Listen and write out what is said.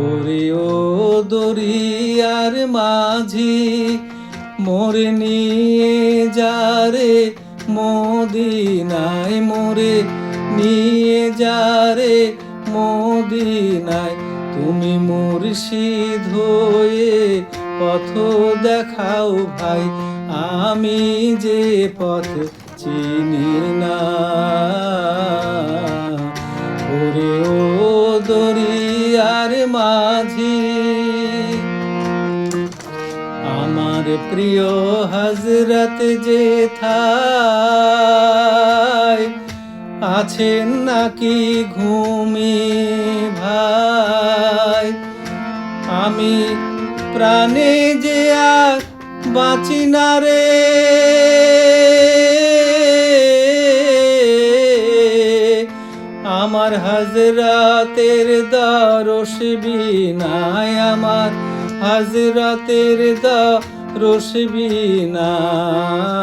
ওরে ও দরিয়ার মাঝি, মোরে নিয়ে যারে মদিনায়, মোরে নিয়ে যারে মদিনায়। তুমি মুর্শিদ হয়ে পথ দেখাও ভাই, আমি যে পথ চিনি না। ওরে ও দরিয়ার মাঝি, আমার প্রিয় হযরত যেথায় আছেন নাকি ঘুমিয়ে ভাই? আমি প্রাণে যে আর বাঁচি না রে, আমার হযরতের দরশ বিনায়, আমার হযরতের দরশ বিনায়।